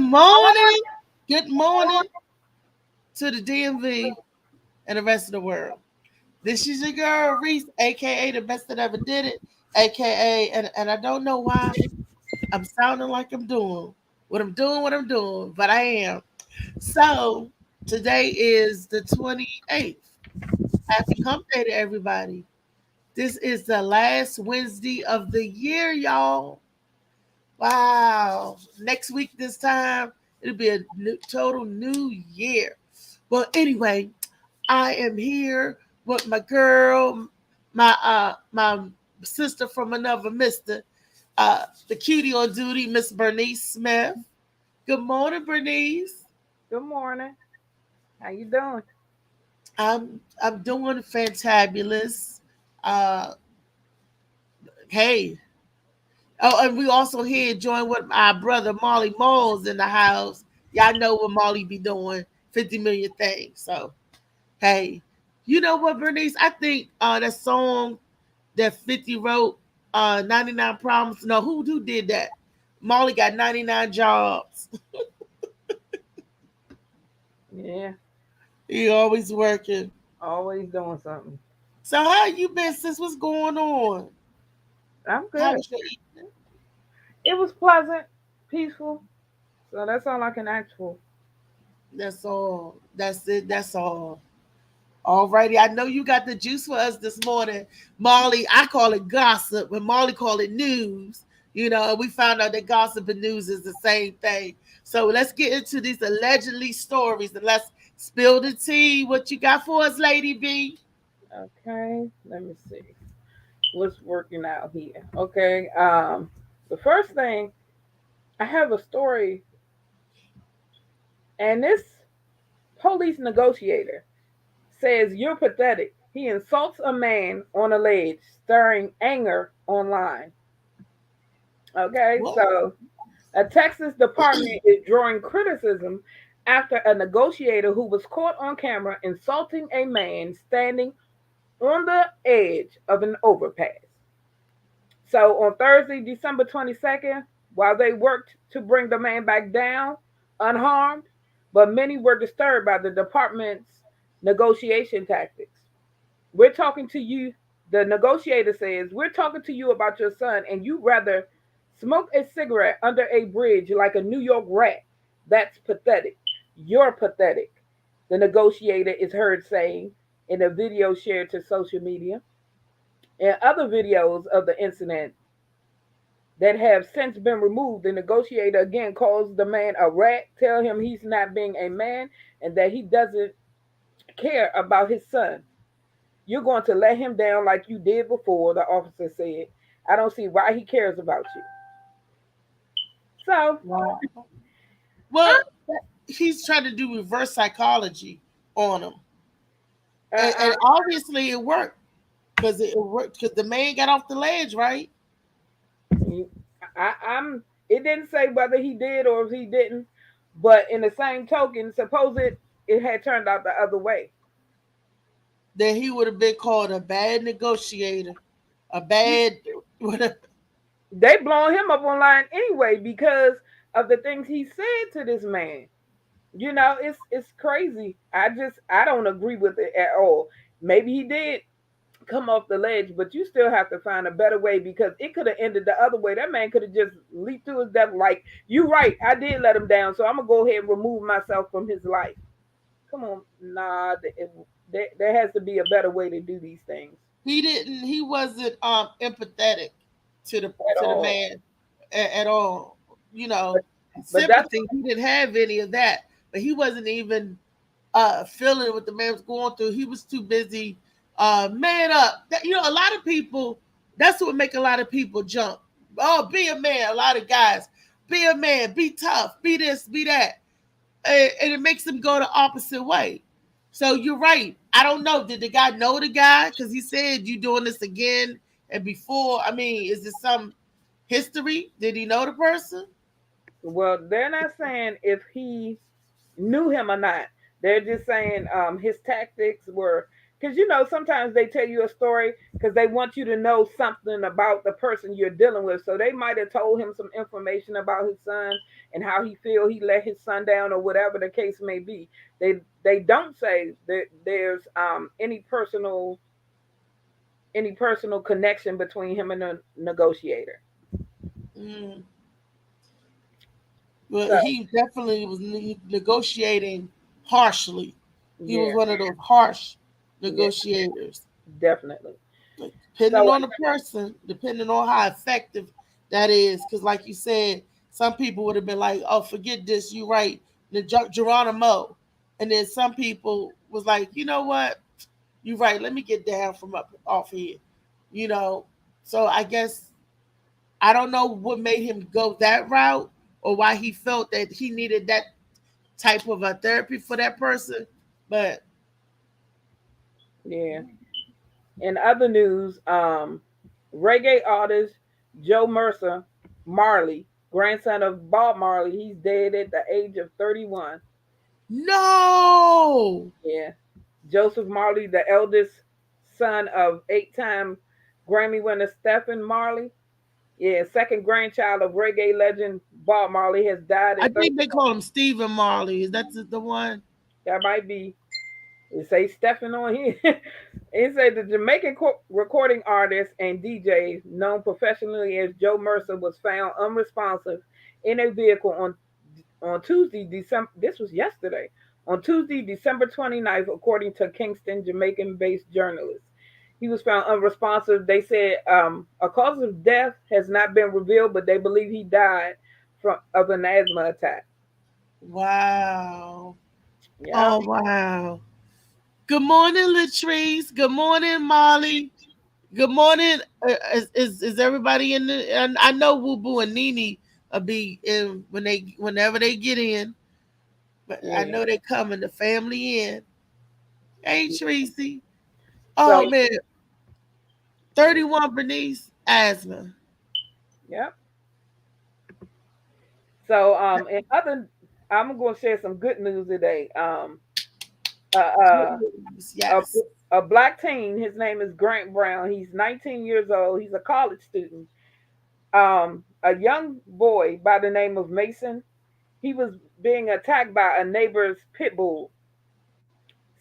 morning. Good morning to the DMV and the rest of the world. This is your girl, Reese, aka the best that ever did it, aka, and I don't know why I'm sounding like I'm doing what I'm doing, but I am. So today is the 28th. Happy hump day to everybody. This is the last Wednesday of the year, y'all. Wow. Next week, this time, it'll be a total new year. Well, anyway, I am here with my girl, my sister from another mister, the cutie on duty, Miss Bernice Smith. Good morning, Bernice. Good morning. How you doing? I'm doing fantabulous. Uh, hey, oh, and we also here joined with our brother Molly Moles in the house. Y'all know what Molly be doing, 50 million things. So, hey, you know what, Bernice? I think that song that 50 wrote, 99 Problems. No, who did that? Molly got 99 jobs. Yeah, He always working. always doing something. So how you been, sis? What's going on? I'm How good. was your evening? It was pleasant, peaceful. So that's all I can ask for. That's all. That's it. That's all. Alrighty, I know you got the juice for us this morning, Molly. I call it gossip, but Molly call it news. You know, we found out that gossip and news is the same thing. So let's get into these allegedly stories and let's spill the tea. What you got for us, Lady B? Okay, let me see what's working out here. Okay, the first thing I have a story, and this police negotiator says you're pathetic. He insults a man on a ledge, stirring anger online. Okay, What? so a Texas department is drawing criticism after a negotiator who was caught on camera insulting a man standing on the edge of an overpass. So on Thursday, December 22nd, while they worked to bring the man back down unharmed, but many were disturbed by the department's negotiation tactics. We're talking to you, the negotiator says, we're talking to you about your son, and you rather smoke a cigarette under a bridge like a New York rat. That's pathetic. You're pathetic, the negotiator is heard saying in a video shared to social media. In other videos of the incident that have since been removed, the negotiator again calls the man a rat, tell him he's not being a man, and that he doesn't care about his son. You're going to let him down like you did before, the officer said. I don't see why he cares about you. So, Wow. Well, he's trying to do reverse psychology on him, uh, and obviously it worked because it worked because the man got off the ledge, right? I'm. It didn't say whether he did or if he didn't, but in the same token, suppose it had turned out the other way. Then he would have been called a bad negotiator, a bad whatever. They blowing him up online anyway because of the things he said to this man. It's crazy. I don't agree with it at all. Maybe he did come off the ledge, but you still have to find a better way because it could have ended the other way. That man could have just leaped to his death. Like, you right, I did let him down, so I'm gonna go ahead and remove myself from his life. Come on, nah, there has to be a better way to do these things He didn't. He wasn't empathetic at to the all. man at all. You But know, but that's sympathy. He didn't have any of that. But he wasn't even feeling what the man was going through. He was too busy. Man up. You know, a lot of people. That's what make a lot of people jump. Oh, be a man. A lot of guys. Be a man. Be tough. Be this. Be that. And it makes them go the opposite way. So you're right. I don't know. Did the guy know the guy? Because he said you doing this again and before. I mean, is this some history? Did he know the person? well, they're not saying if he knew him or not. They're just saying his tactics were because sometimes they tell you a story because they want you to know something about the person you're dealing with. So they might have told him some information about his son and how he feel he let his son down or whatever the case may be. They don't say that there's any personal connection between him and the negotiator. Mm. But So he definitely was negotiating harshly. He was yeah, one of those harsh yeah, negotiators. definitely. Like, depending So on the person, depending on how effective that is, because like you said, some people would have been like, "Oh, forget this, you right, the Geronimo," and then some people was like, "You know what? You right. Let me get down from up off here." You know, so I guess I don't know what made him go that route or why he felt that he needed that type of a therapy for that person, but yeah. In other news, reggae artist Joe Mercer Marley, grandson of Bob Marley, he's dead at the age of 31. no. Yeah. Joseph Marley, the eldest son of 8-time Grammy winner Stephen Marley. Yeah, second grandchild of reggae legend Bob Marley has died I at 30. think they call him Stephen Marley. Is that the one? That might be. It say Stephen on here. It said the Jamaican recording artist and DJ, known professionally as Joe Mercer, was found unresponsive in a vehicle on Tuesday, December. This was yesterday. On Tuesday, December 29th, according to Kingston, Jamaican-based journalists. He was found unresponsive. They said a cause of death has not been revealed, but they believe he died of an asthma attack. Wow. Yeah, Oh wow. Good morning, Latrice. Good morning, Molly. Good morning. Is everybody in the? And I know Woo Boo and Nene will be in whenever they get in. But I yeah. know they coming. The family in. Hey Tracy. So, Oh man, 31 Bernice asthma. yeah. So, and other, I'm going to share some good news today. Uh, Good uh, news. a, Yes. a black teen. His name is Grant Brown. He's 19 years old. He's a college student. A young boy by the name of Mason. He was being attacked by a neighbor's pit bull.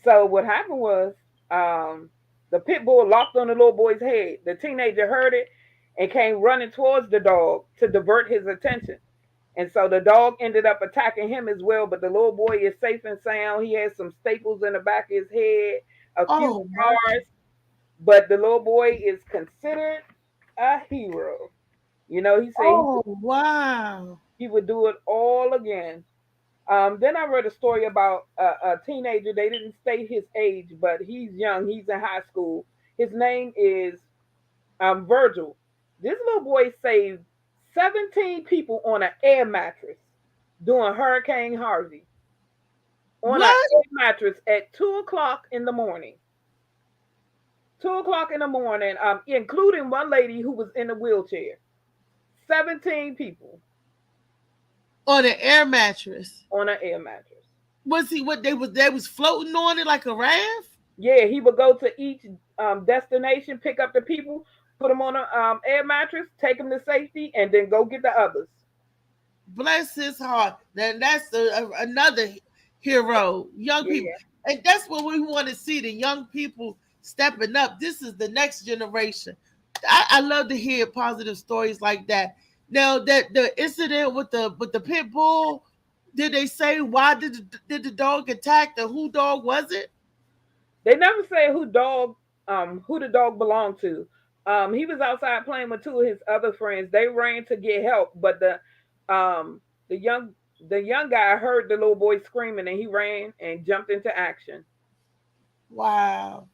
So what happened was, um, the pit bull locked on the little boy's head. The teenager heard it and came running towards the dog to divert his attention. And so the dog ended up attacking him as well, but the little boy is safe and sound. He has some staples in the back of his head, a few Oh mercy. scars, but the little boy is considered a hero. He said Oh wow. he would do it all again. Then I read a story about a teenager. They didn't state his age, but he's young. He's in high school. His name is Virgil. This little boy saved 17 people on an air mattress during Hurricane Harvey. On an What? air mattress at 2 o'clock in the morning. 2 o'clock in the morning, including one lady who was in a wheelchair. 17 people On an air mattress. on an air mattress. Was he what they was floating on it like a raft? Yeah, he would go to each destination, pick up the people, put them on an air mattress, take them to safety, and then go get the others. Bless his heart. Then that's another hero. Young people. Yeah, And that's what we want to see, the young people stepping up. This is the next generation. I love to hear positive stories like that. Now that the incident with the pit bull, did they say why did the dog attack? The who dog was it? they never say who the dog belonged to. He was outside playing with two of his other friends. They ran to get help, but um the young the young guy heard the little boy screaming and he ran and jumped into action. Wow.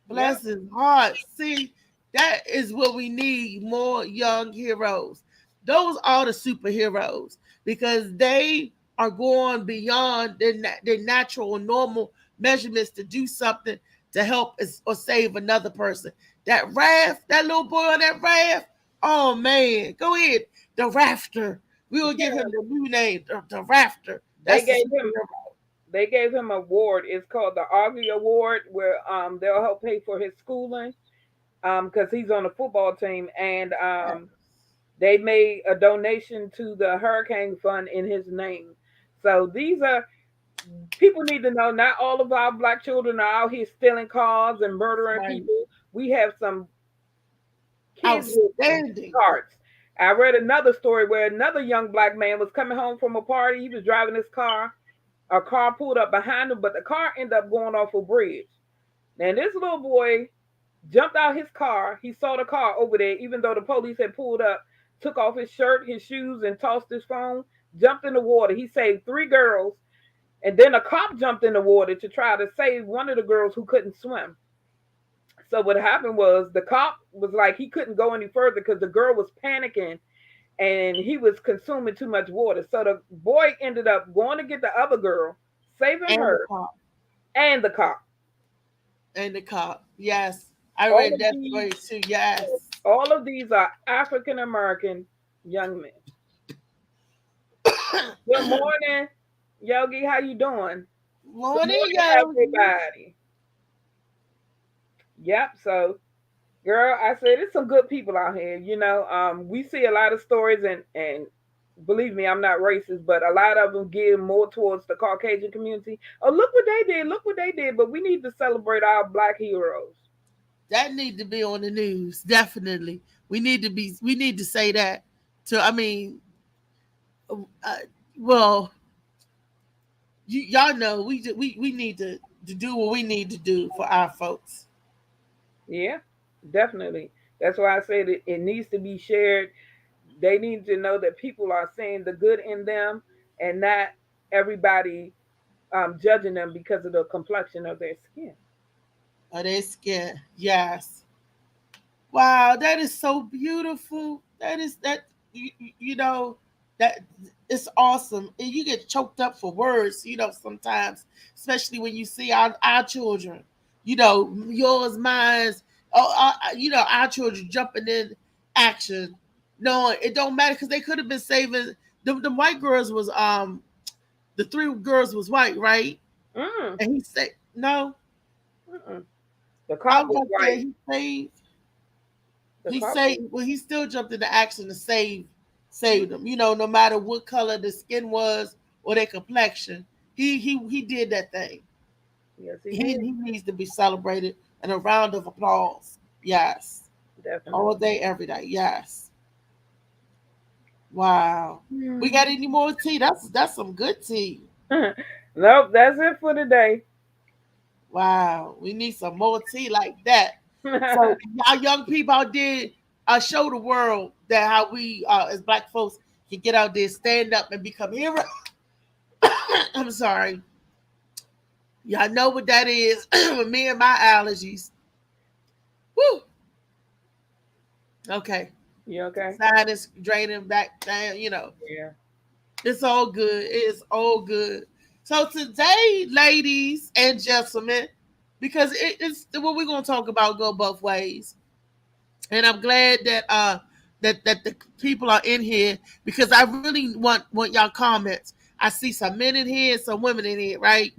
Yep. Bless his heart. See, that is what we need, more young heroes. Those are the superheroes because they are going beyond their natural or normal measurements to do something to help or save another person. That raft, that little boy on that raft, oh man, go ahead. The rafter. We will give him the new name, the rafter. They That's the gave him superhero. they gave him an award. It's called the Augie Award, where they'll help pay for his schooling because he's on the football team, and they made a donation to the hurricane fund in his name. So these are people need to know. Not all of our black children are out here stealing cars and murdering Right. people. We have some kids with Outstanding. hearts. I read another story where another young black man was coming home from a party. He was driving his car. A car pulled up behind him, but the car ended up going off a bridge. And this little boy jumped out his car. He saw the car over there, even though the police had pulled up, took off his shirt, his shoes, and tossed his phone, jumped in the water. He saved 3 girls. And then a cop jumped in the water to try to save one of the girls who couldn't swim. So what happened was the cop was like, he couldn't go any further because the girl was panicking and he was consuming too much water. So the boy ended up going to get the other girl, saving And her, the cop. and the cop. And the cop. Yes. I All read of that these- story too. Yes. All of these are African American young men. Good morning, Yogi. How you doing? Morning, Good yo. everybody. Yep. So, girl, I said it's some good people out here. You know, we see a lot of stories, and believe me, I'm not racist, but a lot of them give more towards the Caucasian community. Oh, look what they did! Look what they did! But we need to celebrate our black heroes. That need to be on the news. Definitely. We need to say that to, I mean, well, y'all know we need to do what we need to do for our folks. Yeah, definitely. That's why I said it needs to be shared. They need to know that people are seeing the good in them and not everybody judging them because of the complexion of their skin. Are they scared? Yes. Wow, that is so beautiful. That is that you know that it's awesome. And you get choked up for words, sometimes, especially when you see our children, yours, mine's, our children jumping in action. No, it don't matter because they could have been saving the white girls was the 3 girls was white, right? Mm, And he said no. mm-mm. The I cop was was gonna say right. he saved. The He cop saved. Well, he still jumped into action to save them. No matter what color the skin was or their complexion, he did that thing. yes, he He did. needs to be celebrated and a round of applause. Yes, all Definitely. day, every day. Yes. Wow. We got any more tea? That's some good tea. Nope, that's it for today. Wow. We need some more tea like that. So y'all young people out there, show the world that how we as black folks can get out there, stand up, and become heroes. I'm sorry. Y'all know what that is with me and my allergies. Woo. Okay. You okay? Sinus draining back down, Yeah. It's all good. It's all good. So today, ladies and gentlemen, because it's what we're gonna talk about go both ways. And I'm glad that that the people are in here because I really want y'all comments. I see some men in here and some women in here, right?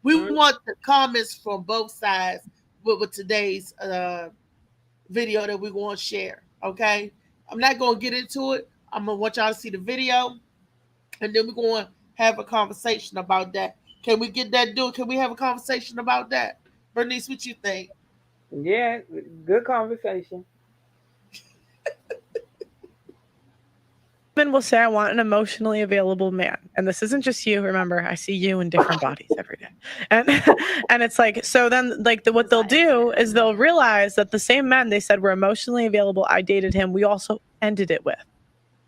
We Mm, want the comments from both sides with today's video that we're going to share. Okay, I'm not going to get into it. I'm gonna want y'all to see the video, and then we're going to have a conversation about that. Can we get that done? Can we have a conversation about that, Bernice? What you think? yeah, good conversation. Women will say, I want an emotionally available man. And this isn't just you. Remember, I see you in different bodies every day. And and it's like, so then like what they'll do is they'll realize that the same men they said were emotionally available, I dated him, we also ended it with.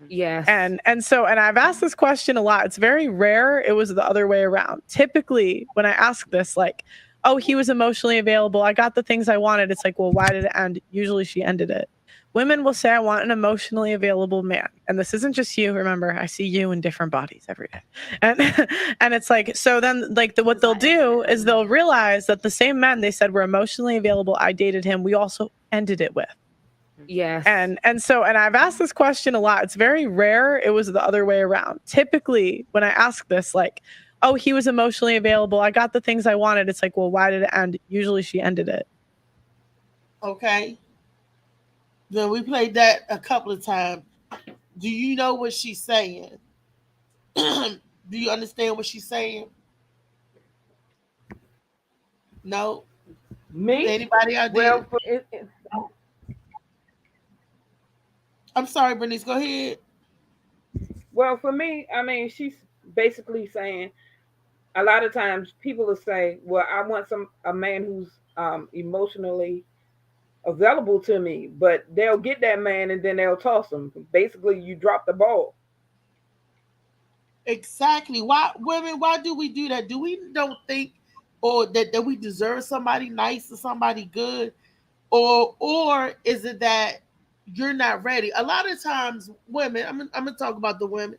Yes. And I've asked this question a lot. It's very rare it was the other way around. Typically, when I ask this, like, oh, he was emotionally available, I got the things I wanted, it's like, well, why did it end? Usually she ended it. Women will say, I want an emotionally available man. And this isn't just you. Remember, I see you in different bodies every day. And and it's like, so then like what they'll do is they'll realize that the same men they said were emotionally available, I dated him, we also ended it with. Yes. And I've asked this question a lot. It's very rare it was the other way around. Typically, when I ask this, like, oh, he was emotionally available. I got the things I wanted. It's like, well, why did it end? Usually she ended it. Okay. Then we played that a couple of times. Do you know what she's saying? Do you understand what she's saying? No. Me? Anybody out there? Well, for it, I'm sorry, Bernice. Go ahead. well, for me, I mean, she's basically saying a lot of times people will say, "Well, I want a man who's emotionally available to me," but they'll get that man and then they'll toss him. Basically, you drop the ball. Exactly. Why, women? Why do we do that? Do we don't think, or that we deserve somebody nice or somebody good, or is it that you're not ready? A lot of times, women. I'm gonna talk about the women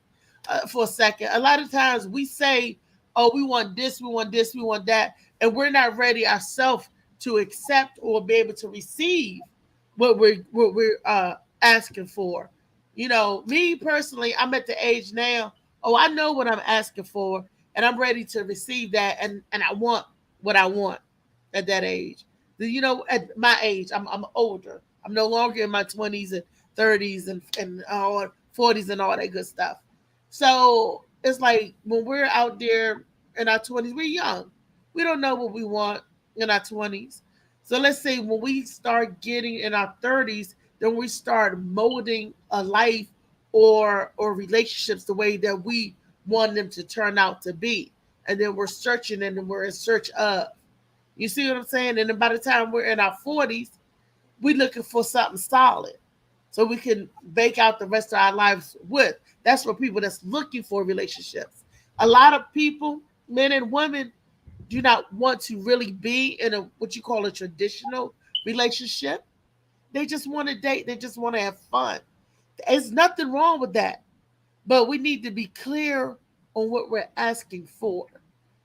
for a second. A lot of times we say, "Oh, we want this, we want this, we want that," and we're not ready ourselves to accept or be able to receive what we're asking for. You know, me personally, I'm at the age now. Oh, I know what I'm asking for, and I'm ready to receive that, and I want what I want at that age. You know, at my age, I'm older. I'm no longer in my 20s and 30s and all 40s and all that good stuff. So it's like when we're out there in our 20s, we're young. We don't know what we want in our 20s. So let's say when we start getting in our 30s, then we start molding a life or relationships the way that we want them to turn out to be. And then we're searching and we're in search of. You see what I'm saying? And then by the time we're in our 40s, we're looking for something solid so we can bake out the rest of our lives with. That's for people that's looking for relationships. A lot of people, men and women, do not want to really be in a what you call a traditional relationship. They just want to date. They just want to have fun. There's nothing wrong with that. But we need to be clear on what we're asking for.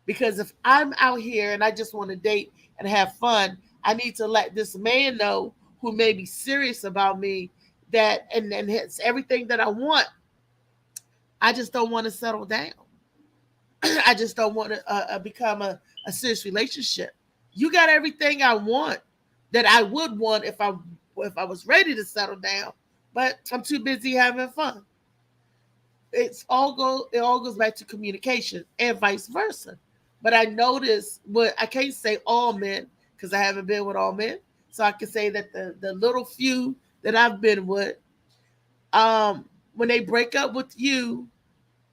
Because if I'm out here and I just want to date and have fun, I need to let this man know who may be serious about me that and it's everything that I want. I just don't want to settle down. I just don't want to become a serious relationship. You got everything I want that I would want if I was ready to settle down, but I'm too busy having fun. It all goes back to communication and vice versa. But I notice what I can't say all men because I haven't been with all men. So I can say that the little few that I've been with, when they break up with you,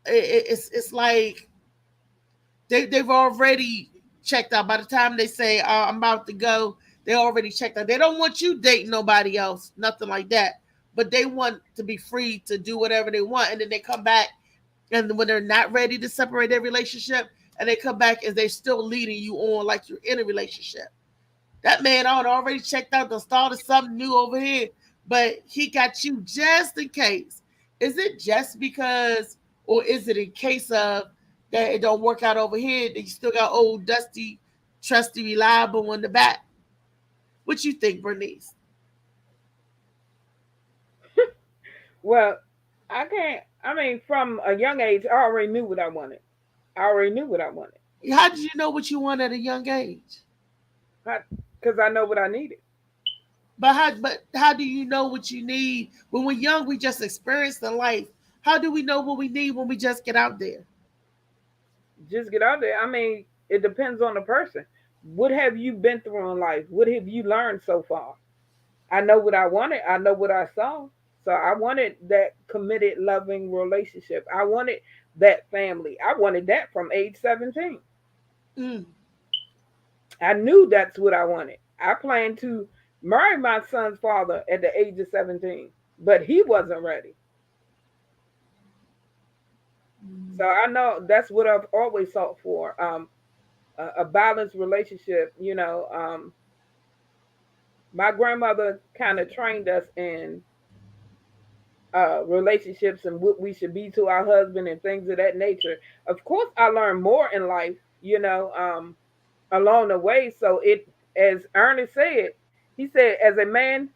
it's like they've already checked out. By the time they say I'm about to go, they already checked out. They don't want you dating nobody else, nothing like that. But they want to be free to do whatever they want, and then they come back, and when they're not ready to separate their relationship, and they come back and they're still leading you on like you're in a relationship. That man on already checked out, the started something new over here, but he got you just in case. Is it just because, or is it in case of that it don't work out over here? That you still got old, dusty, trusty, reliable in the back? What you think, Bernice? Well, I can't. I mean, from a young age, I already knew what I wanted. I already knew what I wanted How did you know what you want at a young age? because I know what I needed. But how do you know what you need when we're young? We just experience the life. How do we know what we need when we just get out there? Just get out there. I mean, it depends on the person. What have you been through in life? What have you learned so far? I know what I wanted. I know what I saw. So I wanted that committed, loving relationship. I wanted that family. I wanted that from age 17. Mm. I knew that's what I wanted. I planned to marry my son's father at the age of 17, but he wasn't ready. So I know that's what I've always sought for, a balanced relationship. My grandmother kind of trained us in relationships and what we should be to our husband and things of that nature. Of course, I learned more in life, along the way. So as Ernest said, he said, as a man,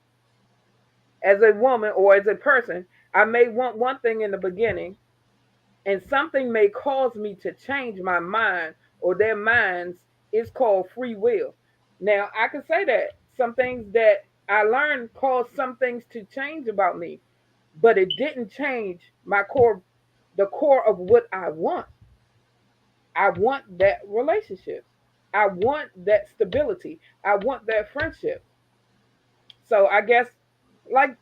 as a woman, or as a person, I may want one thing in the beginning, and something may cause me to change my mind or their minds is called free will. Now, I can say that some things that I learned caused some things to change about me, but it didn't change my core, the core of what I want. I want that relationship. I want that stability. I want that friendship. So I guess like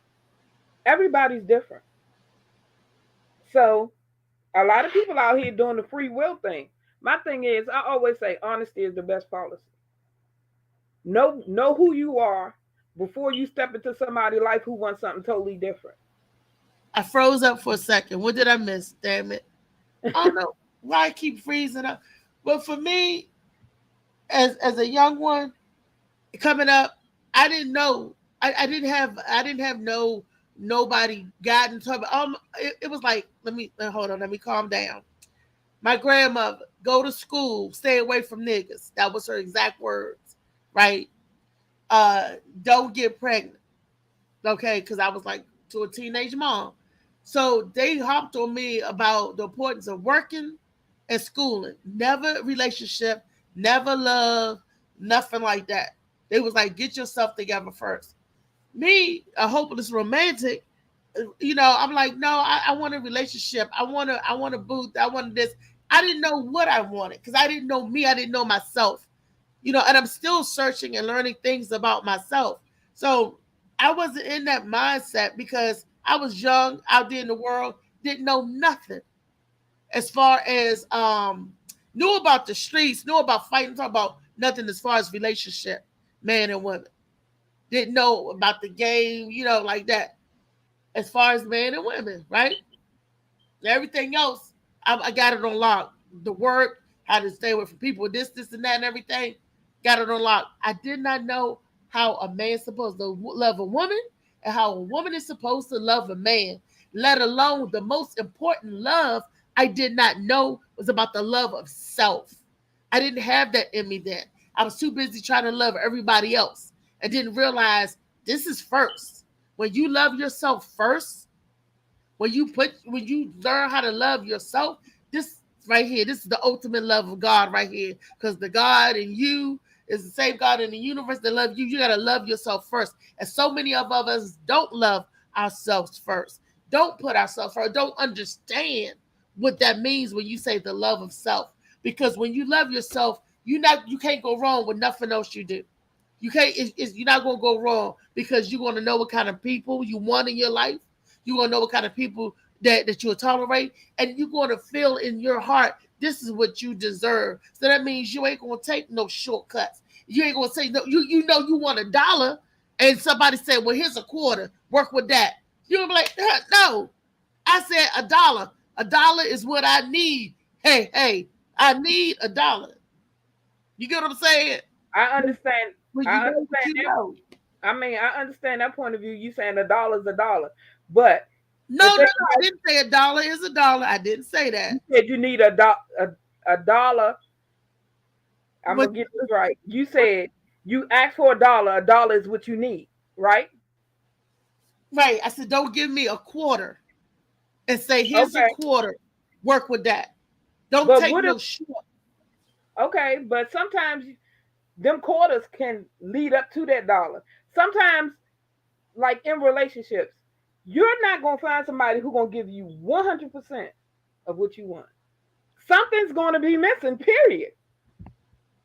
everybody's different. So a lot of people out here doing the free will thing. My thing is, I always say honesty is the best policy. Know who you are before you step into somebody's life who wants something totally different. I froze up for a second. What did I miss? Damn it. I don't know why I keep freezing up. But for me, as a young one coming up, I didn't know. I didn't have nobody guiding to me. It was like, hold on, let me calm down. My grandmother, go to school, stay away from niggas. That was her exact words, right? Don't get pregnant, okay? Because I was like to a teenage mom. So they hopped on me about the importance of working and schooling. Never relationship, never love, nothing like that. They was like, get yourself together first. Me, a hopeless romantic, I'm like, no, I want a relationship. I want a booth. I wanted this. I didn't know what I wanted because I didn't know me. I didn't know myself. And I'm still searching and learning things about myself. So I wasn't in that mindset because I was young out there in the world, didn't know nothing as far as knew about the streets, knew about fighting, talk about nothing as far as relationship, man and women. Didn't know about the game, like that. As far as men and women, right? Everything else, I got it on lock. The work, how to stay away from people, this, and that, and everything, got it on lock. I did not know how a man's supposed to love a woman and how a woman is supposed to love a man, let alone the most important love I did not know was about the love of self. I didn't have that in me then. I was too busy trying to love everybody else and didn't realize this is first. When you love yourself first, when you learn how to love yourself, this right here, this is the ultimate love of God right here. Because the God in you is the same God in the universe that loves you. You gotta love yourself first. And so many of us don't love ourselves first. Don't put ourselves first. Don't understand what that means when you say the love of self. Because when you love yourself, you can't go wrong with nothing else you do. You can't. You're not gonna go wrong because you're gonna know what kind of people you want in your life. You're gonna know what kind of people that you'll tolerate, and you're gonna feel in your heart this is what you deserve. So that means you ain't gonna take no shortcuts. You ain't gonna say no. You know you want $1, and somebody said, "Well, here's a quarter. Work with that." You're gonna be like, "No, I said $1. $1 is what I need. Hey, I need $1." You get what I'm saying? I understand. When you I know what understand you that. know. I mean, I understand that point of view. You saying $1 is $1, but the No, thing I didn't say $1 is $1. I didn't say that. you said, you need a dollar. I'm What, gonna get this right. You said you asked for $1. $1 is what you need, right? right. I said, don't give me a quarter and say, here's a Okay, quarter. Work with that. Don't but take what if? no short. Okay, but sometimes them quarters can lead up to that dollar. Sometimes, like in relationships, you're not gonna find somebody who's gonna give you 100% of what you want. Something's gonna be missing. Period.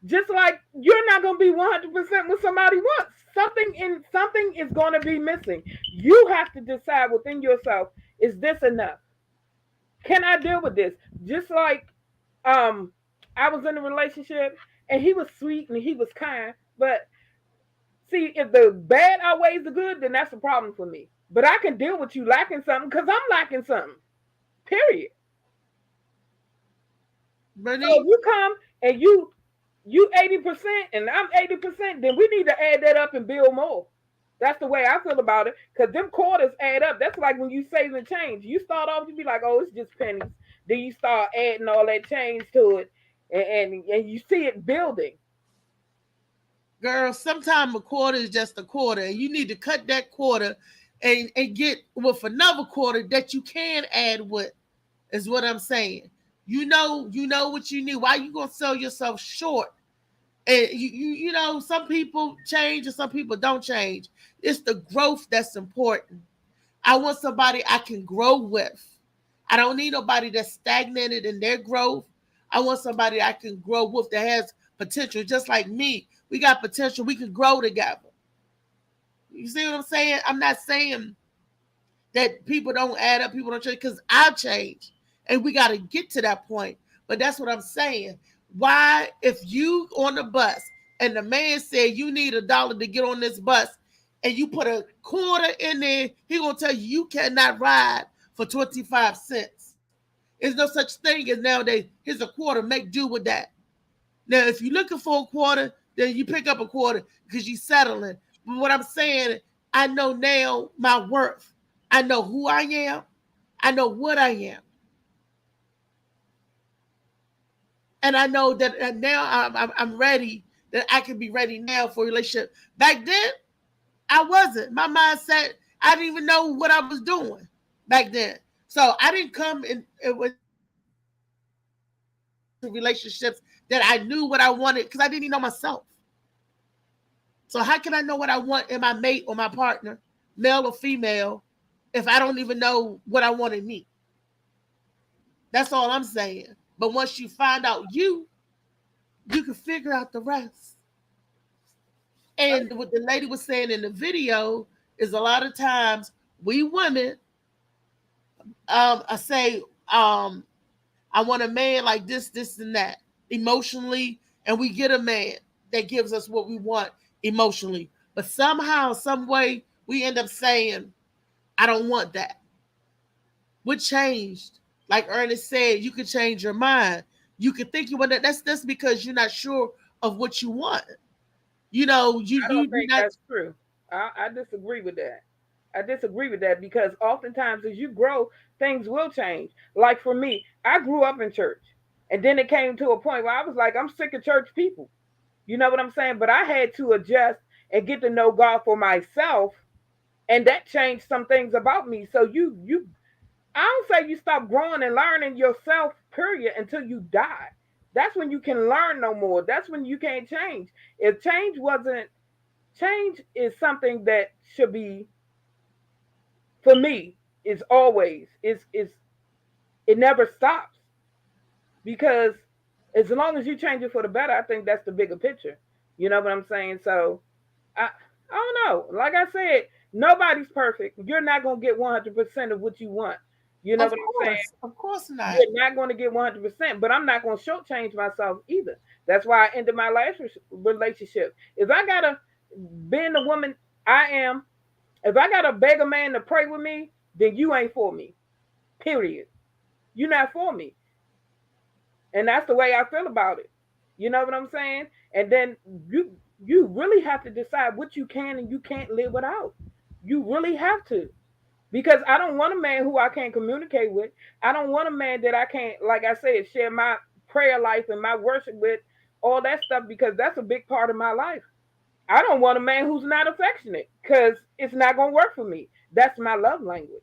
Just like you're not going to be 100% what somebody wants. Something is going to be missing. You have to decide within yourself, is this enough? Can I deal with this? Just like um I was in a relationship and he was sweet and he was kind, but see, if the bad outweighs the good, then that's a problem for me. But I can deal with you lacking something because I'm lacking something. Period. So if Bernice, you come and you 80% and I'm 80%, then we need to add that up and build more. That's the way I feel about it. Because them quarters add up. That's like when you save and change. You start off, you be like, oh, it's just pennies. Then you start adding all that change to it, and you see it building. girl, sometimes a quarter is just a quarter. And you need to cut that quarter and get with another quarter that you can add with. is what I'm saying. You know what you need. Why you gonna sell yourself short? And you know, some people change and some people don't change. It's the growth that's important. I want somebody I can grow with. I don't need nobody that's stagnated in their growth. I want somebody I can grow with that has potential, just like me. We got potential. We can grow together. You see what I'm saying? I'm not saying that people don't add up, people don't change, because I've changed. And we got to get to that point. But that's what I'm saying. Why, if you on the bus and the man said you need $1 to get on this bus and you put a quarter in there, he gonna tell you cannot ride for 25 cents. There's no such thing as nowadays, here's a quarter, make do with that. Now, if you're looking for a quarter, then you pick up a quarter because you're settling. But what I'm saying, I know now my worth. I know who I am. I know what I am. And I know that now I'm ready, that I can be ready now for a relationship. Back then, I wasn't. My mindset, I didn't even know what I was doing back then. So I didn't come in with relationships that I knew what I wanted because I didn't even know myself. So how can I know what I want in my mate or my partner, male or female, if I don't even know what I want in me? That's all I'm saying. But once you find out you can figure out the rest. And what the lady was saying in the video is a lot of times we women I say, I want a man like this, this, and that emotionally, and we get a man that gives us what we want emotionally. But somehow, some way, we end up saying, I don't want that. What changed? Like Ernest said, you could change your mind. You could think you want that. That's because you're not sure of what you want. You know, I don't think that's true. I disagree with that. I disagree with that because oftentimes as you grow, things will change. Like for me, I grew up in church. And then it came to a point where I was like, I'm sick of church people. You know what I'm saying? But I had to adjust and get to know God for myself. And that changed some things about me. So I don't say you stop growing and learning yourself, period, until you die. That's when you can learn no more. That's when you can't change. If change is something that should be, for me, is always, it never stops. Because as long as you change it for the better, I think that's the bigger picture. You know what I'm saying? So I don't know. Like I said, nobody's perfect. You're not going to get 100% of what you want. You know what I'm saying? Of course not. You're not going to get 100%, but I'm not going to shortchange myself either. That's why I ended my last relationship. If I got to, being the woman I am, if I got to beg a man to pray with me, then you ain't for me. Period. You're not for me. And that's the way I feel about it. You know what I'm saying? And then you really have to decide what you can and you can't live without. You really have to. Because I don't want a man who I can't communicate with. I don't want a man that I can't, like I said, share my prayer life and my worship with, all that stuff, because that's a big part of my life. I don't want a man who's not affectionate because it's not going to work for me. That's my love language.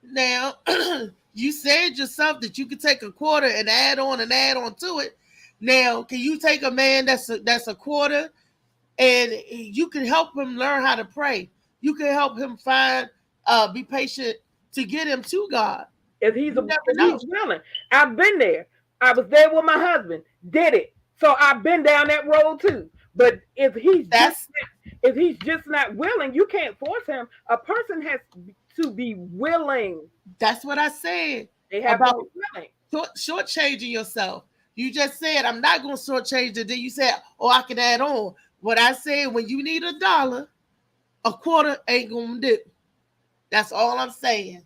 Now, you said yourself that you could take a quarter and add on to it. Now, can you take a man that's a quarter and you can help him learn how to pray? You can help him be patient to get him to God. If he's willing. I've been there. I was there with my husband. Did it. So I've been down that road too. But if he's just not willing, you can't force him. A person has to be willing. That's what I said. They have about to be willing. Shortchanging yourself. You just said I'm not going to shortchange it. Then you said, "Oh, I can add on." What I said, when you need $1, a quarter ain't going to do. That's all I'm saying.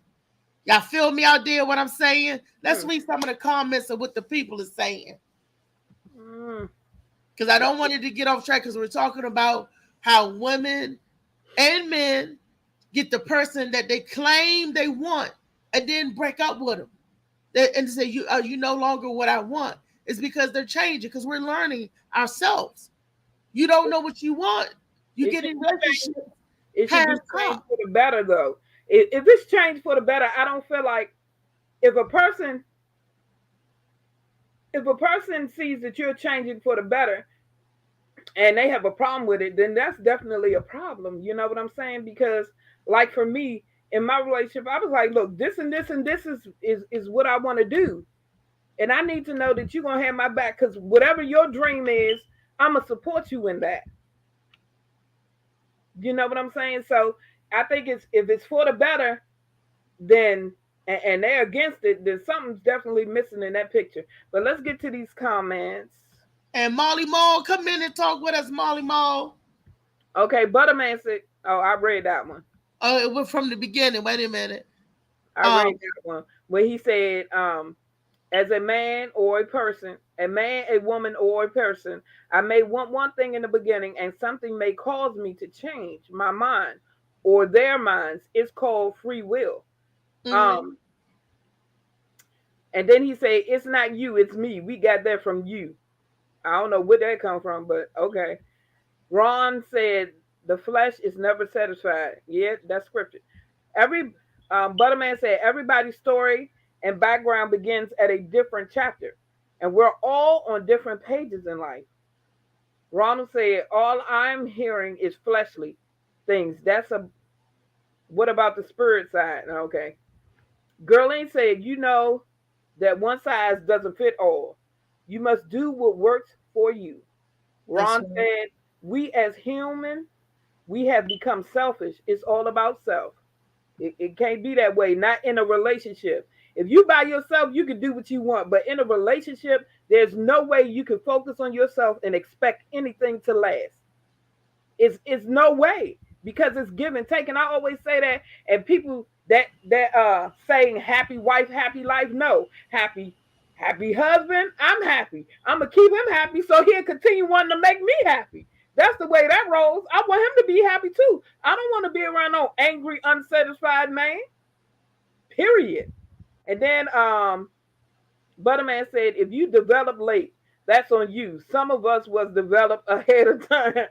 Y'all feel me out there? What I'm saying? Let's read some of the comments of what the people are saying. Because I don't want it to get off track, because we're talking about how women and men get the person that they claim they want and then break up with them. And say, you no longer what I want. It's because they're changing, because we're learning ourselves. You don't know what you want. You get in relationships. It should be changed for the better, though. If it's changed for the better, I don't feel like if a person sees that you're changing for the better and they have a problem with it, then that's definitely a problem. You know what I'm saying? Because like for me in my relationship, I was like, look, this and this and this is what I want to do. And I need to know that you're gonna have my back because whatever your dream is, I'm gonna support you in that. You know what I'm saying? So I think it's if it's for the better, then and they're against it, then something's definitely missing in that picture. But let's get to these comments. And Molly Mall, come in and talk with us, Molly Mall. Okay, Butterman said, oh, I read that one. Oh, it was from the beginning. Wait a minute. I read that one. When he said, as a man or a person, a man, a woman, or a person, I may want one thing in the beginning and something may cause me to change my mind or their minds. It's called free will. Mhm. And then he said, it's not you, it's me. We got that from you. I don't know where that come from, but okay. Ron said, the flesh is never satisfied. Yeah, that's scripture. Butterman said, everybody's story and background begins at a different chapter, and we're all on different pages in life. Ronald said, all I'm hearing is fleshly things. What about the spirit side? Okay. Girlene said, you know that one size doesn't fit all. You must do what works for you. Ron said, we as human, we have become selfish. It's all about self. It can't be that way, not in a relationship. If you by yourself, you can do what you want. But in a relationship, there's no way you can focus on yourself and expect anything to last. It's no way because it's give and take. And I always say that, and people that saying happy wife, happy life, no, happy husband, I'm happy. I'm gonna keep him happy so he'll continue wanting to make me happy. That's the way that rolls. I want him to be happy too. I don't want to be around no angry, unsatisfied man. Period. And then Butterman said, if you develop late, that's on you. Some of us was developed ahead of time.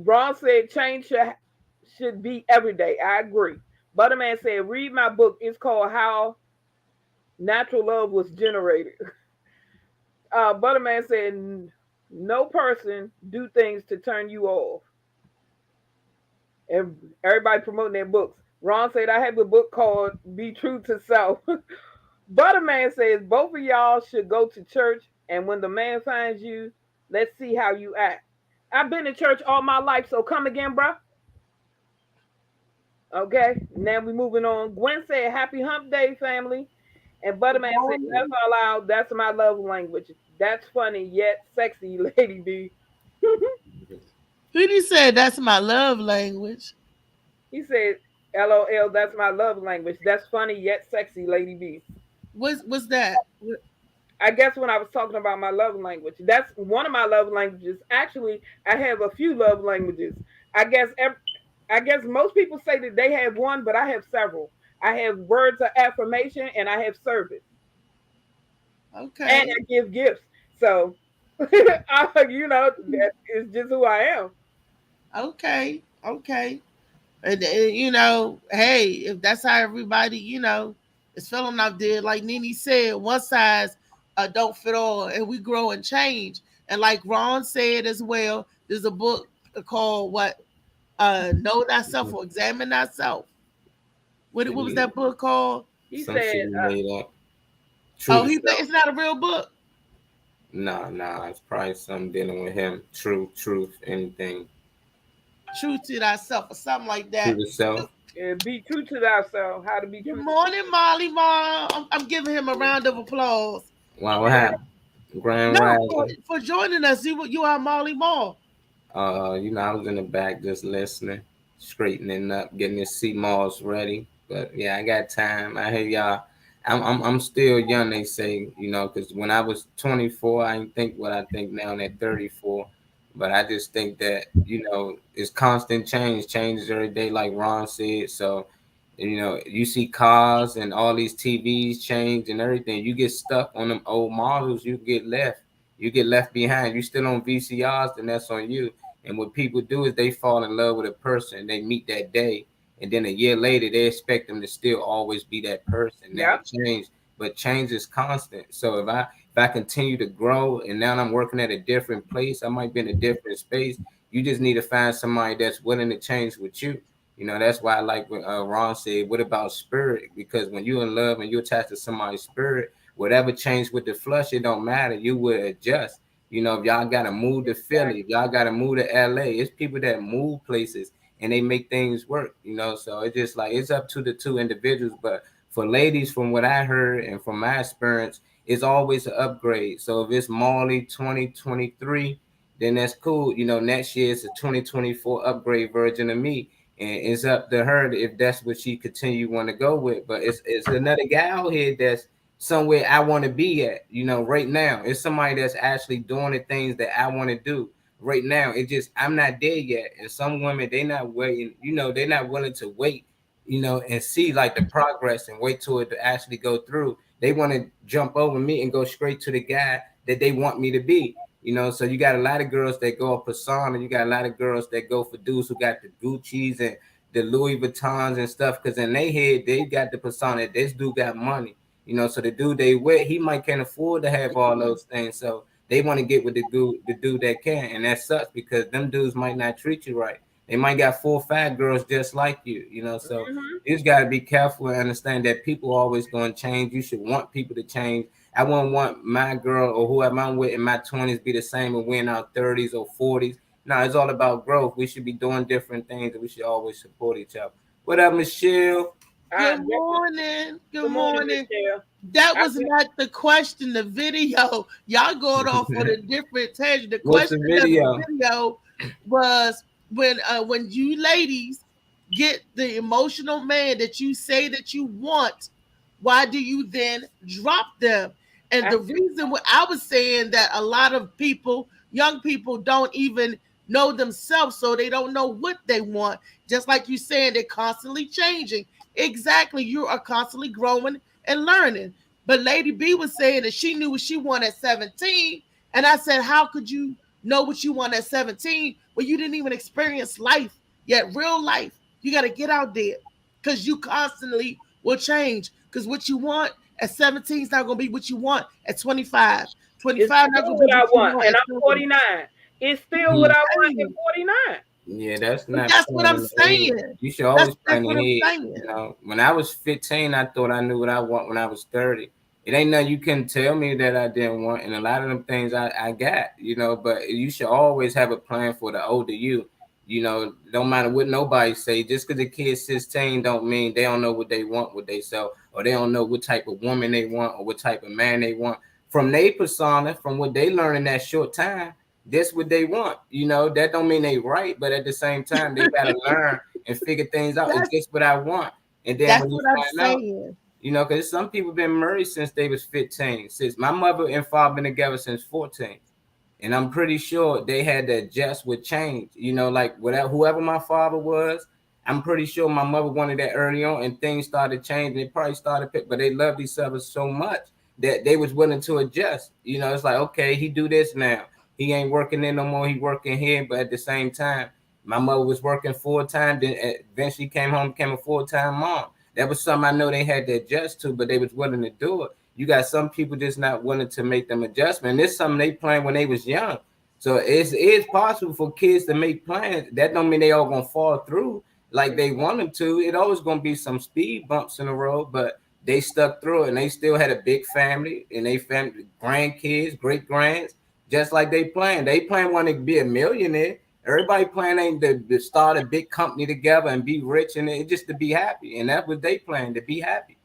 Ron said change should be every day. I agree. Butterman said, read my book. It's called How Natural Love Was Generated. Butterman said, no person do things to turn you off. And everybody promoting their books. Ron said, I have a book called Be True to Self. Butterman says, both of y'all should go to church. And when the man finds you, let's see how you act. I've been to church all my life, so come again, bro. Okay, now we moving on. Gwen said, happy hump day, family. And Butterman said, that's all loud. That's my love language. That's funny, yet sexy, Lady B. Who did say that's my love language? He said, LOL, that's my love language. That's funny, yet sexy, Lady B. What's that? I guess when I was talking about my love language, that's one of my love languages. Actually, I have a few love languages. I guess most people say that they have one, but I have several. I have words of affirmation and I have service. Okay. And I give gifts. So, that is just who I am. Okay. And hey, if that's how everybody, is feeling out there, like Nene said, one size don't fit all, and we grow and change. And like Ron said as well, there's a book called what? Know Thyself or Examine Thyself. What was that book called? He said, made up. It's not a real book. Nah, it's probably something dealing with him. Truth, anything. True to thyself or something like that. True to self. Yeah, be true to thyself. How to be true. Good morning, Molly Mom. I'm giving him a round of applause. Wow, what happened? Grand Rising. For joining us. You are Molly Mall. I was in the back just listening, straightening up, getting the sea malls ready. But yeah, I got time. I hear y'all. I'm still young, they say, because when I was 24, I didn't think what I think now at 34. But I just think that, it's constant changes every day, like Ron said. So, you see cars and all these TVs change and everything. You get stuck on them old models, you get left behind. You still on VCRs, then that's on you. And what people do is they fall in love with a person. They meet that day and then a year later they expect them to still always be that person, never Yep. change. But change is constant. So if I continue to grow and now I'm working at a different place, I might be in a different space. You just need to find somebody that's willing to change with you. You know, that's why I like what Ron said, what about spirit? Because when you're in love and you're attached to somebody's spirit, whatever changed with the flesh, it don't matter. You will adjust. You know, if y'all got to move to Philly, if y'all got to move to LA, it's people that move places and they make things work, you know. So it's just like it's up to the two individuals. But for ladies, from what I heard and from my experience, it's always an upgrade. So if it's Molly 2023, then that's cool. You know, next year it's a 2024 upgrade version of me. And it's up to her if that's what she continue want to go with. But it's another guy out here that's somewhere I want to be at, you know, right now. It's somebody that's actually doing the things that I want to do right now. It just I'm not there yet. And some women they not waiting, you know, they're not willing to wait, you know, and see like the progress and wait till it to actually go through. They want to jump over me and go straight to the guy that they want me to be. You know, so you got a lot of girls that go up persona. You got a lot of girls that go for dudes who got the Gucci's and the Louis Vuittons and stuff. Because in their head, they got the persona. This dude got money. You know, so the dude they with, he might can't afford to have all those things. So they want to get with the dude that can. And that sucks because them dudes might not treat you right. They might got 4 or 5 girls just like you, you know. So you just gotta be careful and understand that people always gonna change. You should want people to change. I wouldn't want my girl or whoever I'm with in my 20s be the same when we're in our 30s or 40s. No, it's all about growth. We should be doing different things and we should always support each other. What up, Michelle? Good morning. Good morning. Michelle. That was not the question. The video, y'all going off on a different tangent. The What's the question of video? the video was when you ladies get the emotional man that you say that you want, why do you then drop them? And the reason what I was saying that a lot of people, young people, don't even know themselves, so they don't know what they want. Just like you saying, they're constantly changing. Exactly, you are constantly growing and learning. But Lady B was saying that she knew what she wanted at 17, and I said, how could you know what you want at 17 when you didn't even experience life yet? Real life, you got to get out there because you constantly will change. Because what you want at 17 is not going to be what you want at 25. 25 not going to be what I want, and at I'm 49. It's still what I want at 49. Yeah, that's not. That's what I'm saying. You should always That's plan what I'm ahead. saying. You know, when I was 15, I thought I knew what I want when I was 30. It ain't nothing you can tell me that I didn't want, and a lot of them things I got. You know, but you should always have a plan for the older you. You know, don't matter what nobody say. Just because the kid's 16 don't mean they don't know what they want with themselves, or they don't know what type of woman they want, or what type of man they want. From their persona, from what they learn in that short time, that's what they want. You know, that don't mean they right, but at the same time, they gotta learn and figure things out. It's just what I want. And then That's when you what I'm find out, saying. you know, because some people been married since they was 15. Since my mother and father been together since 14. And I'm pretty sure they had to adjust with change. You know, like whatever whoever my father was, I'm pretty sure my mother wanted that early on, and things started changing. They probably started, but they loved each other so much that they was willing to adjust. You know, it's like, okay, he do this now. He ain't working there no more. He working here, but at the same time, my mother was working full time. Then eventually came home, became a full-time mom. That was something I know they had to adjust to, but they was willing to do it. You got some people just not willing to make them adjustment. This is something they planned when they was young. So it's possible for kids to make plans. That don't mean they all gonna fall through like they want them to. It always gonna be some speed bumps in the road, but they stuck through it and they still had a big family and they family, grandkids, great grands, just like they planned. They planned wanting to be a millionaire. Everybody planning to start a big company together and be rich and it just to be happy. And that's what they planned, to be happy.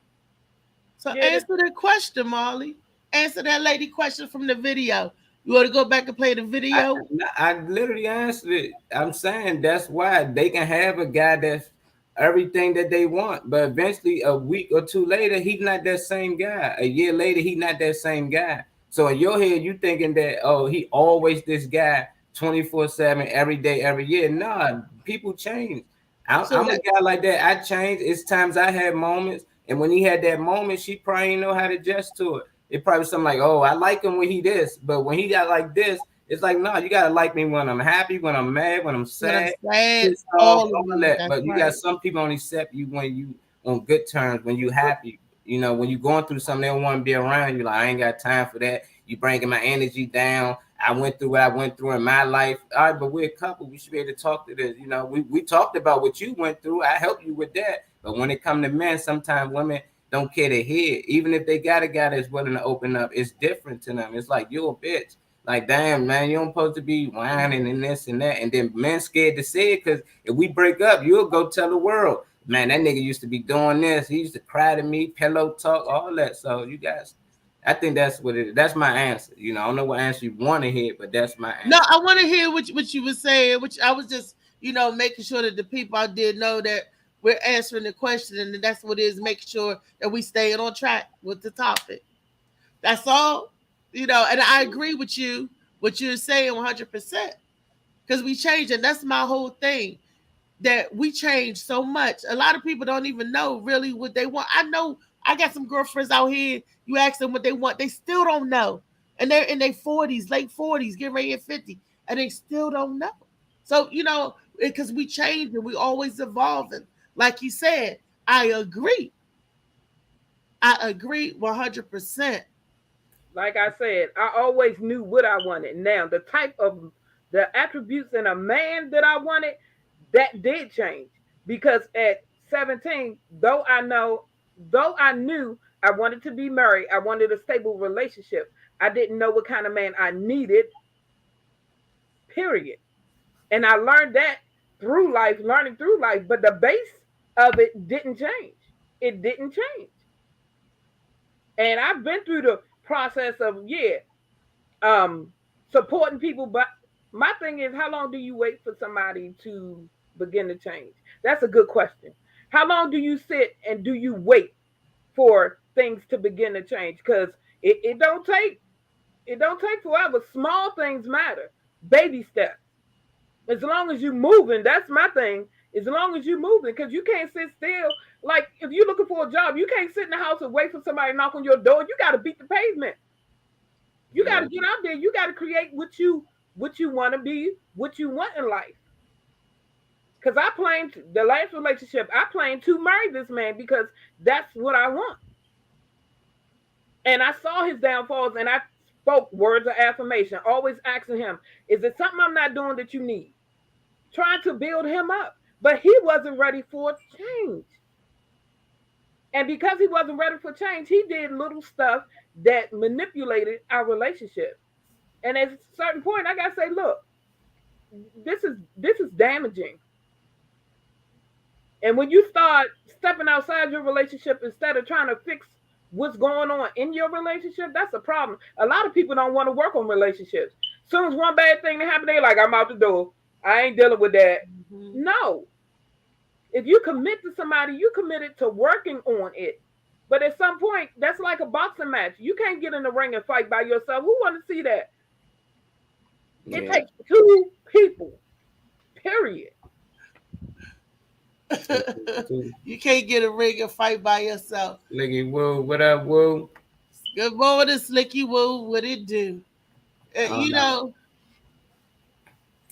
So answer that question, Molly. Answer that lady question from the video. You want to go back and play the video? I literally answered it. I'm saying that's why they can have a guy that's everything that they want, but eventually a week or two later, he's not that same guy. A year later, he's not that same guy. So in your head, you thinking that, oh, he always this guy 24/7, every day, every year. Nah, people change. I'm a guy like that. I change. It's times I had moments, and when he had that moment, she probably didn't know how to adjust to it. It probably was something like, oh, I like him when he this, but when he got like this, It's like, no, you gotta like me when I'm happy, when I'm mad, when I'm When I'm sad. sad, It's all all of that. that's But you right. got some people only accept you when you on good terms, when you happy. You know, when you going through something, they don't want to be around you. Like, I ain't got time for that. You bringing my energy down. I went through what I went through in my life. All right, but we're a couple. We should be able to talk to this. You know, we talked about what you went through. I helped you with that. But when it come to men, sometimes women don't care to hear. Even if they got a guy that's willing to open up, it's different to them. It's like, you're a bitch. Like, damn, man, you don't supposed to be whining and this and that. And then men scared to say it because if we break up, you'll go tell the world, man, that nigga used to be doing this. He used to cry to me, pillow talk, all that. So you guys, I think that's what it is. That's my answer. You know, I don't know what answer you want to hear, but that's my answer. No, I want to hear what you were saying, which I was just, making sure that the people out there know that we're answering the question, and that's what it is, making sure that we stay on track with the topic. That's all, and I agree with you, what you're saying 100%, because we changed, and that's my whole thing, that we changed so much. A lot of people don't even know really what they want. I know I got some girlfriends out here, you ask them what they want, they still don't know. And they're in their 40s, late 40s, getting ready at 50, and they still don't know. So, because we change and we always evolving. Like you said, I agree. I agree 100%. Like I said, I always knew what I wanted. Now, the type of the attributes in a man that I wanted, that did change. Because at 17, though I knew I wanted to be married, I wanted a stable relationship, I didn't know what kind of man I needed, period. And I learned that learning through life, but the base of it didn't change. It didn't change. And I've been through the process of, supporting people, but my thing is, how long do you wait for somebody to begin to change? That's a good question. How long do you sit and do you wait for things to begin to change? Because it don't take forever. Small things matter. Baby steps. As long as you're moving, that's my thing. As long as you're moving, because you can't sit still. Like, if you're looking for a job, you can't sit in the house and wait for somebody to knock on your door. You got to beat the pavement. You got to get out there. You got to create what you want to be, what you want in life. Because I planned the last relationship, I planned to marry this man because that's what I want. And I saw his downfalls, and I spoke words of affirmation, always asking him, is it something I'm not doing that you need? Trying to build him up. But he wasn't ready for change. And because he wasn't ready for change, he did little stuff that manipulated our relationship. And at a certain point, I gotta say, look, this is damaging. And when you start stepping outside your relationship instead of trying to fix what's going on in your relationship, that's a problem. A lot of people don't want to work on relationships. As soon as one bad thing happens, they're like, I'm out the door. I ain't dealing with that. Mm-hmm. No. If you commit to somebody, you committed to working on it. But at some point, that's like a boxing match. You can't get in the ring and fight by yourself. Who want to see that? Yeah. It takes two people, period. You can't get a ring and fight by yourself. Slicky Woo, what up, Woo? Good morning, Slicky Woo. What it do?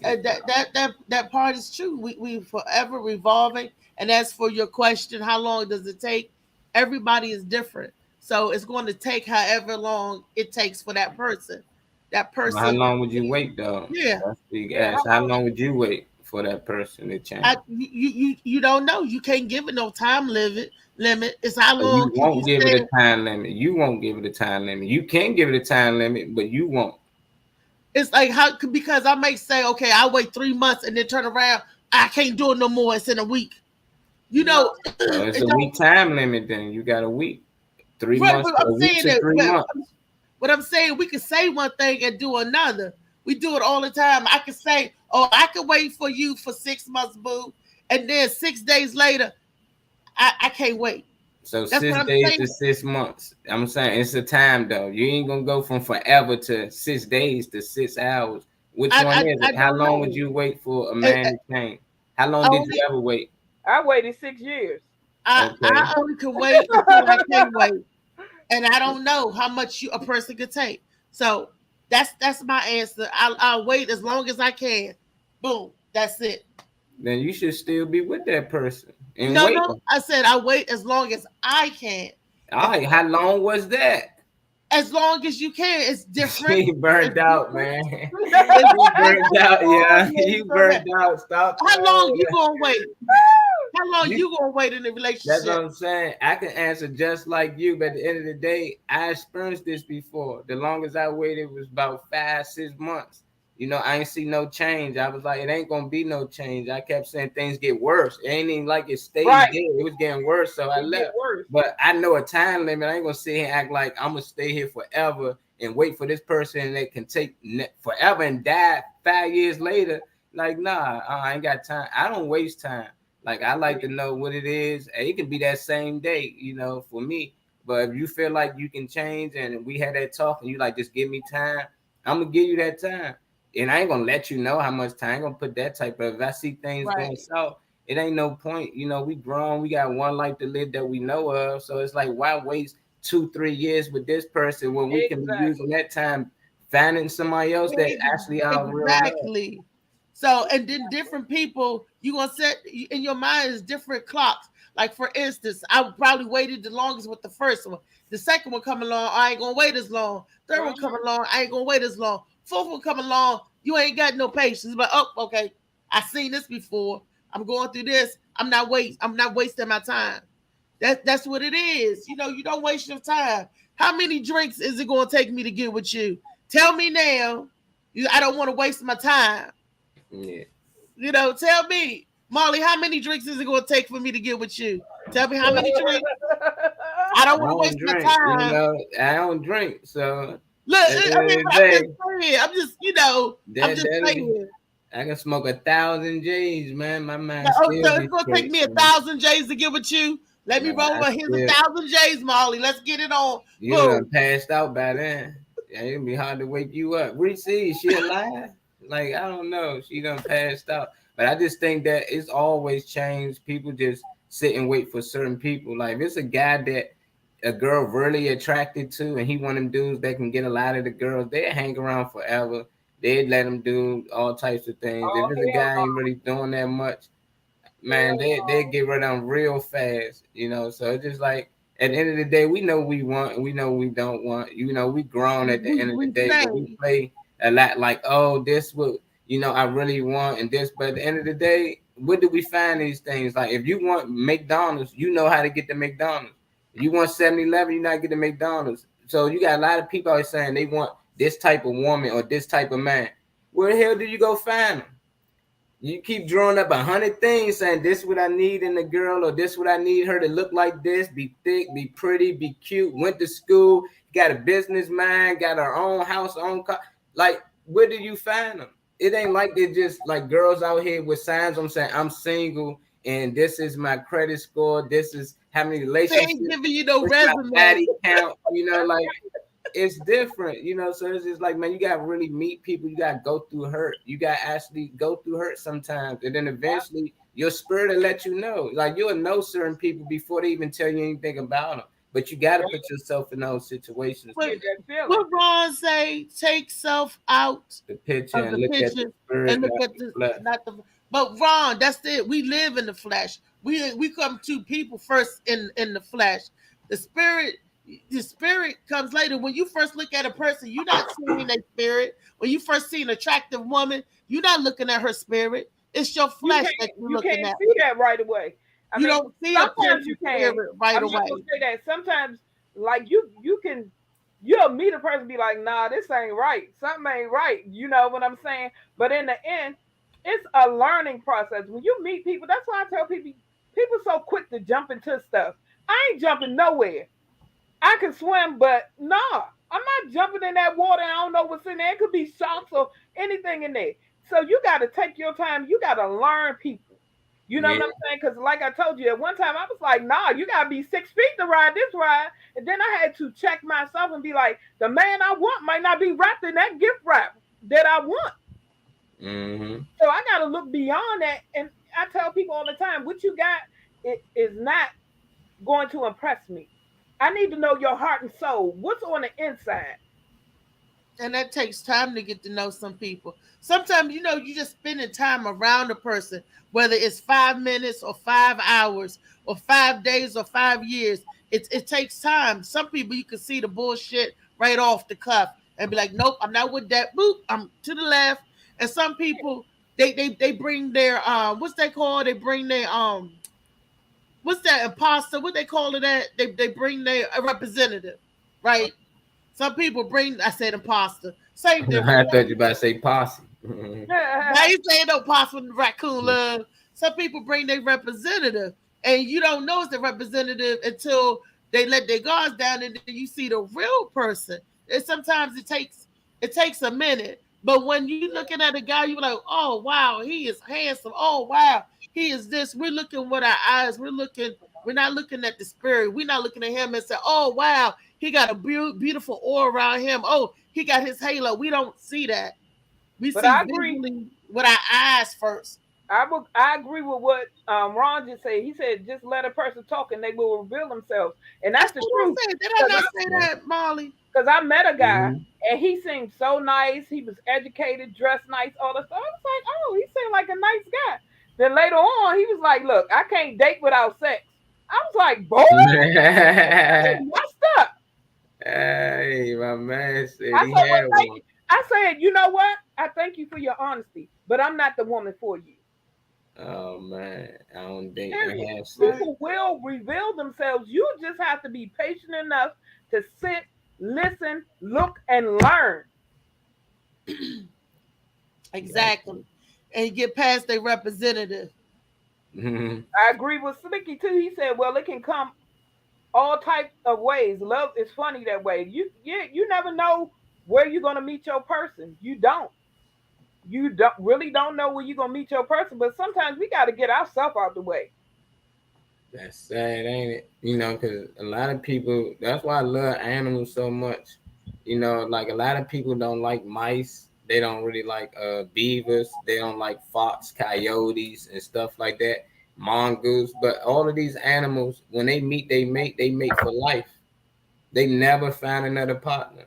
That part is true. We forever revolving. And as for your question, how long does it take? Everybody is different, so it's going to take however long it takes for that person. That person. How long would you wait, though? Yeah. That's big ass. How long would you wait for that person to change? You don't know. You can't give it no time limit. It's how long you won't give it a time limit. You won't give it a time limit. You can give it a time limit, but you won't. It's like because I might say, okay, I'll wait 3 months and then turn around. I can't do it no more. It's in a week. It's a week time limit. Then you got a week, 3 months. I'm saying that. 3 months. But I'm saying we can say one thing and do another. We do it all the time. I can say, oh, I can wait for you for 6 months, boo, and then 6 days later, I can't wait. So that's 6 days to 6 months. I'm saying it's a time though. You ain't gonna go from forever to 6 days to 6 hours. Which one is it? How long would you wait for a man to change? How long did you ever wait? I waited 6 years. I only can wait until I can't wait, and I don't know how much a person could take. So That's my answer. I'll wait as long as I can. Boom. That's it. Then you should still be with that person and No, wait. no. I said I wait as long as I can. All right, how long was that? As long as you can. It's different. He burned It's out, different. man. It's You burned out, yeah. different. You burned out. Stop. How long you gonna wait? How long You- you gonna wait in the That's relationship? what I'm saying. I can answer just like you, but at the end of the day, I experienced this before. The longest I waited was about 5, 6 months. I ain't see no change. I was like, it ain't gonna be no change. I kept saying things get worse. It ain't even like it stayed Right. there. It was getting worse, so I It get left. worse. But I know a time limit. I ain't gonna sit here and act like I'm gonna stay here forever and wait for this person that can take forever and die 5 years later. Like, nah, I ain't got time. I don't waste time. Like, I like to know what it is. It can be that same day, for me. But if you feel like you can change and we had that talk and you like, just give me time, I'm gonna give you that time. And I ain't gonna let you know how much time. I ain't gonna put that type of. If I see things Right. going south, it ain't no point. We grown. We got one life to live that we know of. So it's like, why waste 2, 3 years with this person when we can be Exactly. using that time finding somebody else that actually our real love? Exactly. So, and then different people, you gonna set in your mind is different clocks. Like for instance, I probably waited the longest with the first one. The second one come along, I ain't gonna wait as long. Third one come along, I ain't gonna wait as long. Fourth one come along, you ain't got no patience. But oh, okay, I seen this before. I'm going through this. I'm not wasting my time. That's what it is. You don't waste your time. How many drinks is it gonna take me to get with you? Tell me now. I don't want to waste my time. Yeah. Tell me, Molly, how many drinks is it going to take for me to get with you? Tell me how many drinks. I don't want to waste my drink. time. I don't drink, so Look, at the I end mean, of the I'm day, just saying. I'm just saying. I can smoke 1,000 J's, man. My mind So still it's be going to take straight. me 1,000 J's to get with you. Let me roll over. Here's 1,000 J's, Molly. Let's get it on. You done passed out by then. Yeah, it'll be hard to wake you up. Reese, is she alive? Like, I don't know. She done passed out. But I just think that it's always changed. People just sit and wait for certain people. Like, if it's a guy that a girl really attracted to and he one of them dudes that can get a lot of the girls, they hang around forever. They'd let him do all types of things. If it's a guy ain't really doing that much, man, they get rid of them real fast, So it's just like at the end of the day, we know we want and we know we don't want. We grown at the end of the day, but we play a lot like, oh, this what I really want and this. But at the end of the day, where do we find these things? Like if you want McDonald's, you know how to get the McDonald's. If you want 7-Eleven, you not get the McDonald's. So you got a lot of people out saying they want this type of woman or this type of man. Where the hell do you go find them? You keep drawing up 100 things saying this is what I need in a girl or this is what I need her to look like this, be thick, be pretty, be cute, went to school, got a business mind, got her own house, own car. Like, where do you find them? It ain't like they're just like girls out here with signs on saying I'm single and this is my credit score, this is how many relationships. They ain't giving you no resume. Daddy count, like it's different, so it's just like, man, you gotta really meet people, you gotta go through hurt, you gotta actually go through hurt sometimes, and then eventually your spirit will let you know. Like you'll know certain people before they even tell you anything about them, but you gotta put yourself in those situations. What Ron say? Take self out the picture of and the look picture at the spirit, and look at the not the. But Ron, that's it. We live in the flesh. We come to people first in the flesh. The spirit comes later. When you first look at a person, you're not seeing their spirit. When you first see an attractive woman, you're not looking at her spirit. It's your flesh that you're looking at. You can't see that right away. You don't see a person right away. I'm say that sometimes, like you'll meet a person and be like, nah, this ain't right. Something ain't right. You know what I'm saying? But in the end, it's a learning process. When you meet people, that's why I tell people so quick to jump into stuff. I ain't jumping nowhere. I can swim, but nah, I'm not jumping in that water. I don't know what's in there. It could be sharks or anything in there. So you got to take your time. You got to learn people. You know what I'm saying? Because like I told you, at one time I was like, nah, you got to be 6 feet to ride this ride. And then I had to check myself and be like, the man I want might not be wrapped in that gift wrap that I want. Mm-hmm. So I got to look beyond that. And I tell people all the time, what you got is not going to impress me. I need to know your heart and soul. What's on the inside? And that takes time to get to know some people. Sometimes, you just spending time around a person, whether it's 5 minutes or 5 hours or 5 days or 5 years. It takes time. Some people you can see the bullshit right off the cuff and be like, nope, I'm not with that. Boop, I'm to the left. And some people they bring their what's they call? They bring their what's that imposter? What they call it? That they bring their a representative, right? Some people bring. I said imposter. Same difference. I thought you about to say posse. I ain't saying no possum with raccoon love. Some people bring their representative, and you don't know it's the representative until they let their guards down, and then you see the real person. And sometimes it takes a minute. But when you looking at a guy, you're like, oh wow, he is handsome. Oh wow, he is this. We're looking with our eyes. We're not looking at the spirit. We're not looking at him and say, oh wow, he got a beautiful aura around him. Oh, he got his halo. We don't see that. We But see I agree. visually with our eyes first. I agree with what Ron just said. He said just let a person talk and they will reveal themselves, and That's that's the what truth. I said. Did I not say that, Molly? Because I met a guy Mhm. and he seemed so nice. He was educated, dressed nice, all that stuff. I was like, oh, he seemed like a nice guy. Then later on, he was like, look, I can't date without sex. I was like, boy, what's up? Hey, my man said I he said, well, had thank one. you. I said, you know what? I thank you for your honesty, but I'm not the woman for you. Oh man, I don't think Period. I have sex. People will reveal themselves. You just have to be patient enough to sit, listen, look, and learn. Exactly. And you get past their representative. Mhm. I agree with Slicky too. He said, well, it can come all types of ways. Love is funny that way. You never know where you're gonna meet your person. You really don't know where you're gonna meet your person, but sometimes we gotta get ourselves out the way. That's sad, ain't it? You know, because a lot of people. That's why I love animals so much. You know, like a lot of people don't like mice. They don't really like beavers. They don't like fox, coyotes, and stuff like that. Mongoose, but all of these animals, when they meet, they mate. They mate for life. They never find another partner.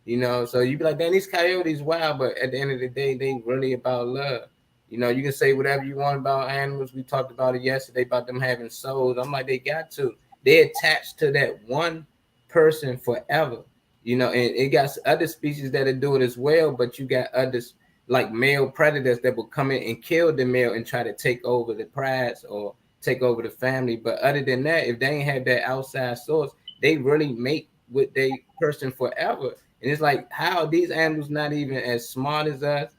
You know, so you be like, "Damn, these coyotes wild," but at the end of the day, they really about love. You know, you can say whatever you want about animals. We talked about it yesterday about them having souls. I'm like, they got to. They attached to that one person forever. You know, and it got other species that'll do it as well, but you got others like male predators that will come in and kill the male and try to take over the prize or take over the family. But other than that, if they ain't have that outside source, they really mate with their person forever. And it's like, how these animals not even as smart as us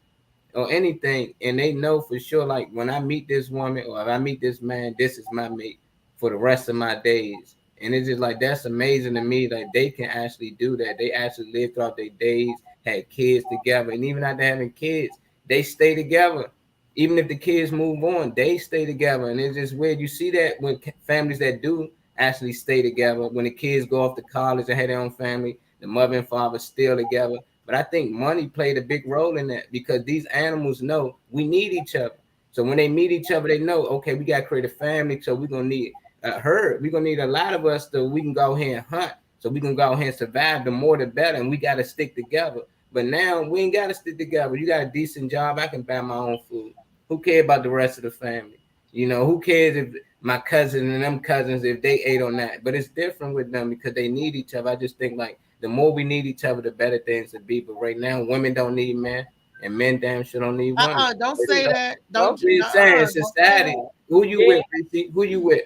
or anything, and they know for sure, like when I meet this woman or if I meet this man, this is my mate for the rest of my days. And it's just like that's amazing to me. Like they can actually do that. They actually live throughout their days, had kids together, and even after having kids, they stay together. Even if the kids move on, they stay together. And it's just weird. You see that when families that do actually stay together, when the kids go off to college and have their own family, the mother and father still together. But I think money played a big role in that because these animals know we need each other. So when they meet each other, they know, okay, we got to create a family. So we're going to need a herd. We're going to need a lot of us so we can go here and hunt. So we can go out here and survive. The more, the better. And we got to stick together. But now we ain't got to stick together. You got a decent job. I can buy my own food. Who cares about the rest of the family? You know, who cares if my cousin and them cousins, if they ate on that? But it's different with them because they need each other. I just think like the more we need each other, the better things would be. But right now, women don't need men, and men damn sure don't need women. Don't say that. Well, Don't We saying don't say society. that. Who you yeah, with, PC? Who you with?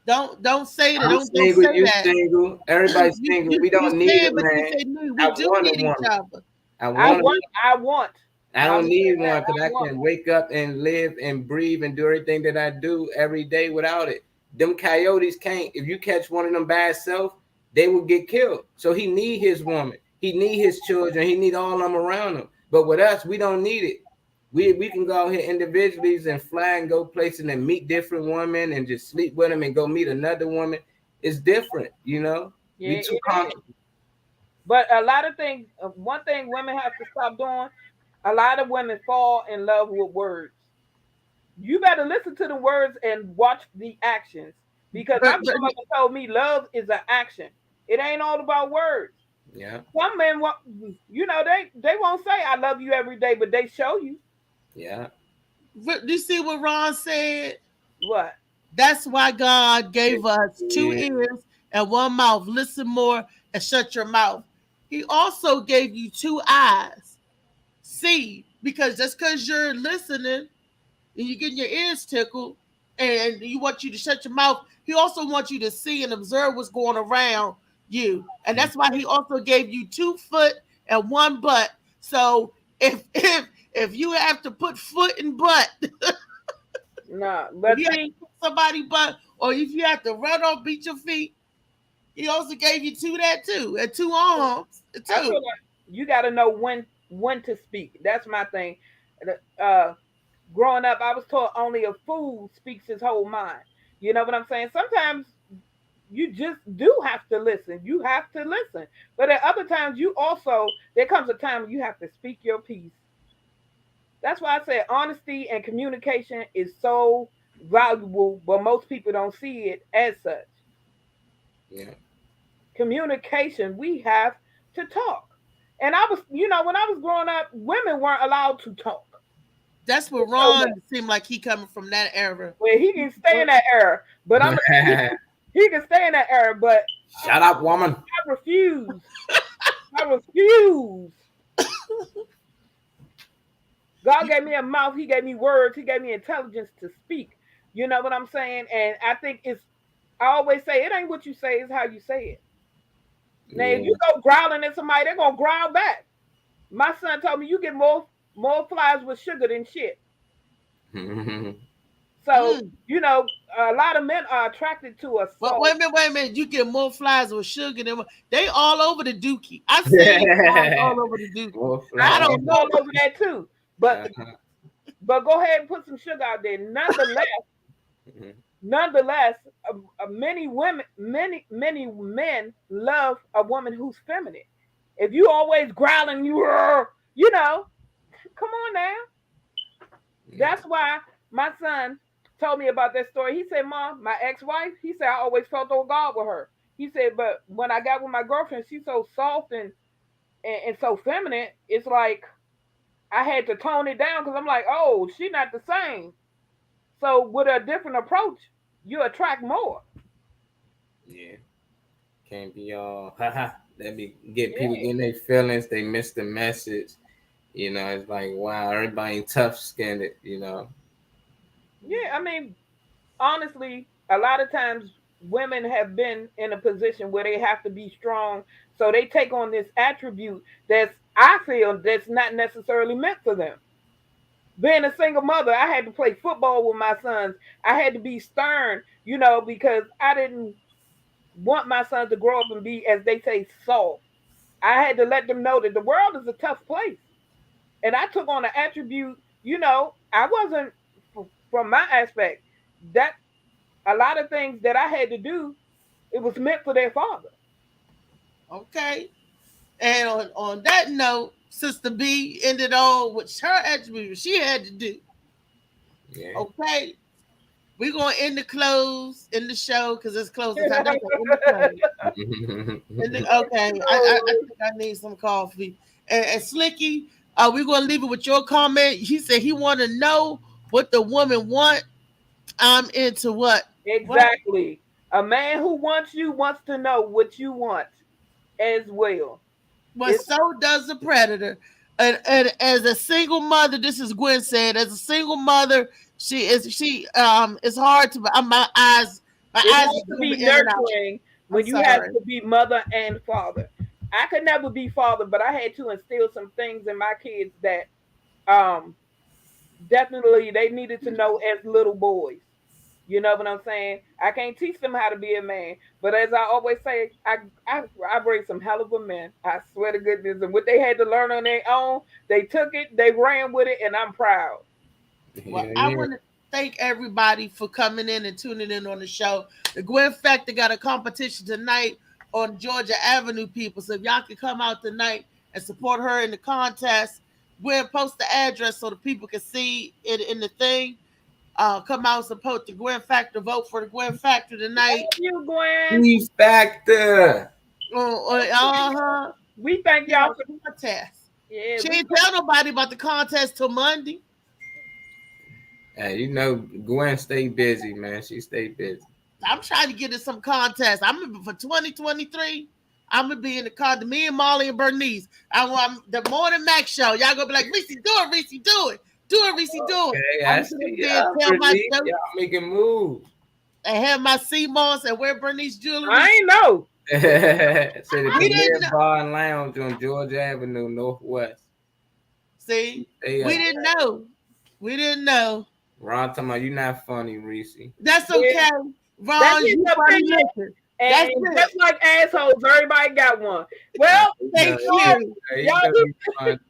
Don't say that. I'm Don't single. say You that. single. Everybody's single. We You don't need said, a but you man. said no, I we do want a need each woman. other. I I want a want, I want. I I'll don't say need that. one because I I want. can wake up and live and breathe and do everything that I do every day without it. Them coyotes can't. If you catch one of them by itself, they will get killed. So he need his woman. He need his children. He need all of them around him. But with us, we don't need it. We can go out here individually and fly and go places and meet different women and just sleep with them and go meet another woman. It's different, you know. Yeah, We too it is. comfortable. But a lot of things, one thing women have to stop doing, a lot of women fall in love with words. You better listen to the words and watch the actions. Because my But grandmother told me love is an action. It ain't all about words. Yeah. Some men, they won't say I love you every day, but they show you Yeah. Do you see what Ron said? what. That's why God gave us two Yeah. ears and one mouth. Listen more and shut your mouth. He also gave you two eyes. See, because just because you're listening and you're getting your ears tickled and you want you to shut your mouth, he also wants you to see and observe what's going around you. And that's why he also gave you 2 foot and one butt. So if you have to put foot in butt, No, if but you have to see, put somebody butt, or if you have to run or beat your feet, he also gave you two that too, and two arms I feel too. like you got to know when to speak. That's my thing. Uh, Growing up, I was taught only a fool speaks his whole mind. You know what I'm saying? Sometimes you just do have to listen. You have to listen. But at other times, there comes a time you have to speak your piece. That's why I said honesty and communication is so valuable, but most people don't see it as such. Yeah. Communication, we have to talk. And when I was growing up, women weren't allowed to talk. That's what To show that. Ron seemed like he coming from that era. Well, he can stay in that era, but he can stay in that era, but Shut up, woman. I refuse. I refuse. God gave me a mouth. He gave me words. He gave me intelligence to speak. You know what I'm saying? And I think I always say, it ain't what you say, it's how you say it. Now, if you go growling at somebody, they're going to growl back. My son told me you get more flies with sugar than shit. Yeah. So, a lot of men are attracted to us. But So, wait a minute. You get more flies with sugar than they all over the dookie. I see flies all over the dookie. More I flies. don't know. all over that too. But Uh-huh. but go ahead and put some sugar out there. Nonetheless, many men love a woman who's feminine. If you always growling, come on now. That's why my son told me about that story. He said, "Mom, my ex-wife," he said, "I always felt on God with her." He said, "But when I got with my girlfriend, she's so soft and so feminine. It's like I had to tone it down because I'm like, oh, she's not the same. So with a different approach, you attract more." Yeah. Can't be all haha. Let me get people Yeah. getting their feelings. They miss the message. It's like wow, everybody tough skinned. Yeah, I mean, honestly, a lot of times women have been in a position where they have to be strong, so they take on this attribute I feel that's not necessarily meant for them. Being a single mother, I had to play football with my sons. I had to be stern, because I didn't want my sons to grow up and be, as they say, soft. I had to let them know that the world is a tough place. And I took on an attribute, I wasn't, from my aspect, that a lot of things that I had to do, it was meant for their father. Okay. And on that note, Sister B ended on with her attribute she had to do. Yeah. Okay. We're gonna end the show because it's closing time. That's in the close. Okay. I think I need some coffee. And Slicky, we're gonna leave it with your comment. He said he wanna know what the woman want. I'm into what? Exactly. A man who wants you wants to know what you want as well. But so does the predator. And as a single mother, this is Gwen said, as a single mother, it's hard to It my eyes has is to moving be in and out. nurturing I'm when you have sorry. to be mother and father. I could never be father, but I had to instill some things in my kids that um definitely they needed to know as little boys. You know what I'm saying? I can't teach them how to be a man, but as I always say, I bring some hell of a men. I swear to goodness, and what they had to learn on their own, they took it, they ran with it, and I'm proud. Well, Yeah, I yeah. want to thank everybody for coming in and tuning in on the show. The Gwen Factor got a competition tonight on Georgia Avenue, people. So if y'all can come out tonight and support her in the contest, Gwen, post the address so the people can see it in the thing. Come out and support the Gwen Factor. Vote for the Gwen Factor tonight. Thank you, Gwen. Peace factor. Uh-huh. We thank y'all for Contest. yeah. She didn't tell nobody about the contest till Monday. Hey, you know, Gwen stay busy, man. She stay busy. I'm trying to get in some contest. I'm for 2023. I'm gonna be in the car. Me and Molly and Bernice. I want the Morning Mac show. Y'all gonna be like, Reese, do it, Reese, do it. Do it, Reese, do it. Okay, I'm I gonna see be y'all. and tell my Bernice, show y'all making moves. and have my CMOS and wear Bernice jewelry. I ain't know. Say the We didn't Premier Bar and Lounge on Georgia Avenue, Northwest. See, Stay we up. didn't know. We didn't know. Ron talking about you not funny, Reese. That's okay. Yeah. Ron, That's his you funny opinion. looking. And That's just like assholes, everybody got one. Well, Thank Yeah, you. Hey, Y'all you know you fun.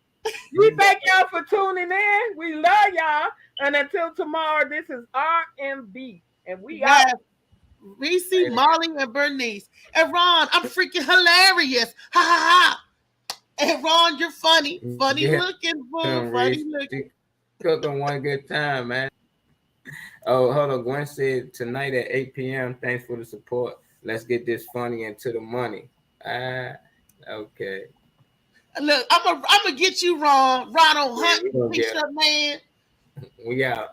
we thank y'all for tuning in. We love y'all. And until tomorrow, this is RMB. And we out. Yes. Reese, Molly, and Bernice. And Ron, I'm freaking hilarious. Ha ha ha. And Ron, you're funny. Funny Yeah. looking, boo. Reese, Funny looking. she cooking one good time, man. Oh, hold on. Gwen said tonight at 8 p.m. Thanks for the support. Let's get this funny into the money. Okay. Look, I'm gonna get you, Ron. Ron on Yeah, Hunt, we gonna get T-shirt man. We out.